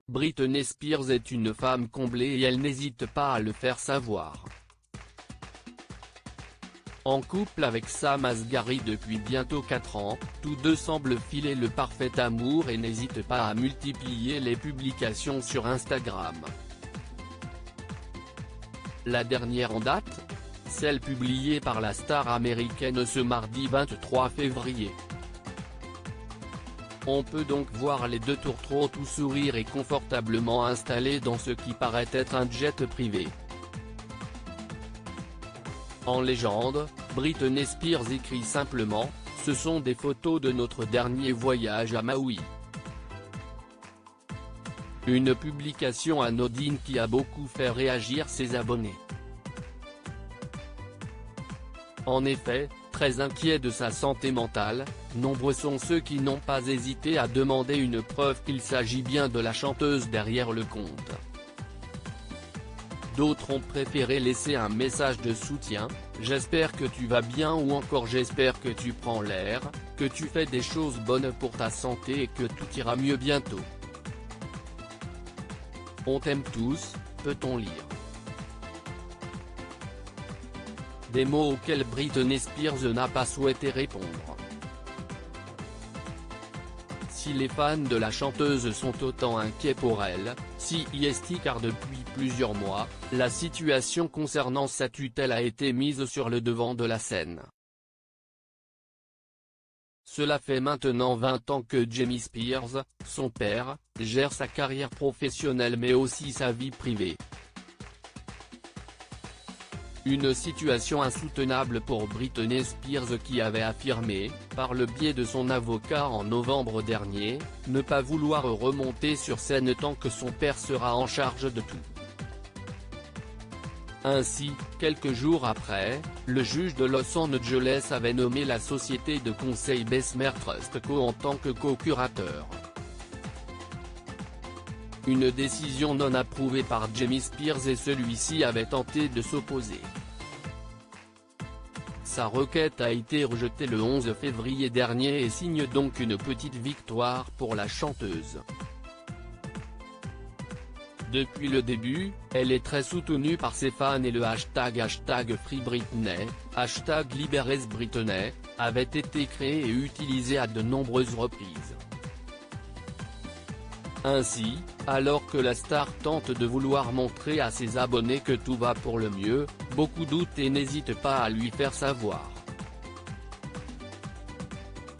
Britney Spears est une femme comblée et elle n'hésite pas à le faire savoir. En couple avec Sam Asghari depuis bientôt 4 ans, tous deux semblent filer le parfait amour et n'hésitent pas à multiplier les publications sur Instagram. La dernière en date ? Celle publiée par la star américaine ce mardi 23 février. On peut donc voir les deux tourtereaux tout sourire et confortablement installés dans ce qui paraît être un jet privé. En légende, Britney Spears écrit simplement « Ce sont des photos de notre dernier voyage à Maui ». Une publication anodine qui a beaucoup fait réagir ses abonnés. En effet, très inquiets de sa santé mentale, nombreux sont ceux qui n'ont pas hésité à demander une preuve qu'il s'agit bien de la chanteuse derrière le compte. D'autres ont préféré laisser un message de soutien, « J'espère que tu vas bien » ou encore « J'espère que tu prends l'air, que tu fais des choses bonnes pour ta santé et que tout ira mieux bientôt. On t'aime tous », peut-on lire. Des mots auxquels Britney Spears n'a pas souhaité répondre. Si les fans de la chanteuse sont autant inquiets pour elle, si est car depuis plusieurs mois, la situation concernant sa tutelle a été mise sur le devant de la scène. Cela fait maintenant 20 ans que Jamie Spears, son père, gère sa carrière professionnelle mais aussi sa vie privée. Une situation insoutenable pour Britney Spears qui avait affirmé, par le biais de son avocat en novembre dernier, ne pas vouloir remonter sur scène tant que son père sera en charge de tout. Ainsi, quelques jours après, le juge de Los Angeles avait nommé la société de conseil Bessemer Trust Co en tant que co-curateur. Une décision non approuvée par Jamie Spears et celui-ci avait tenté de s'opposer. Sa requête a été rejetée le 11 février dernier et signe donc une petite victoire pour la chanteuse. Depuis le début, elle est très soutenue par ses fans et le hashtag #FreeBritney, #LibérezBritney, avait été créé et utilisé à de nombreuses reprises. Ainsi, alors que la star tente de vouloir montrer à ses abonnés que tout va pour le mieux, beaucoup doutent et n'hésitent pas à lui faire savoir.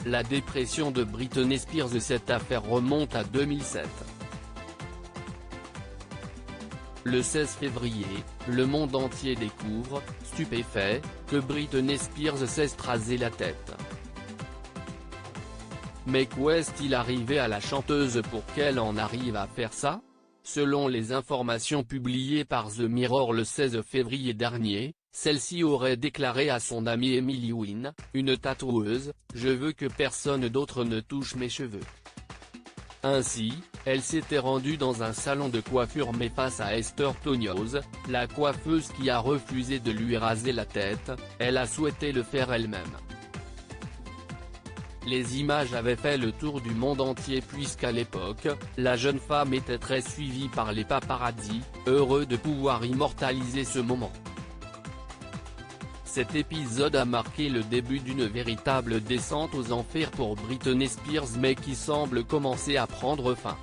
La dépression de Britney Spears. Cette affaire remonte à 2007. Le 16 février, le monde entier découvre, stupéfait, que Britney Spears s'est rasé la tête. Mais qu'est-il arrivé à la chanteuse pour qu'elle en arrive à faire ça ? Selon les informations publiées par The Mirror le 16 février dernier, celle-ci aurait déclaré à son amie Emily Wynne, une tatoueuse, « Je veux que personne d'autre ne touche mes cheveux ». Ainsi, elle s'était rendue dans un salon de coiffure mais face à Esther Tonios, la coiffeuse qui a refusé de lui raser la tête, elle a souhaité le faire elle-même. Les images avaient fait le tour du monde entier puisqu'à l'époque, la jeune femme était très suivie par les paparazzis, heureux de pouvoir immortaliser ce moment. Cet épisode a marqué le début d'une véritable descente aux enfers pour Britney Spears mais qui semble commencer à prendre fin.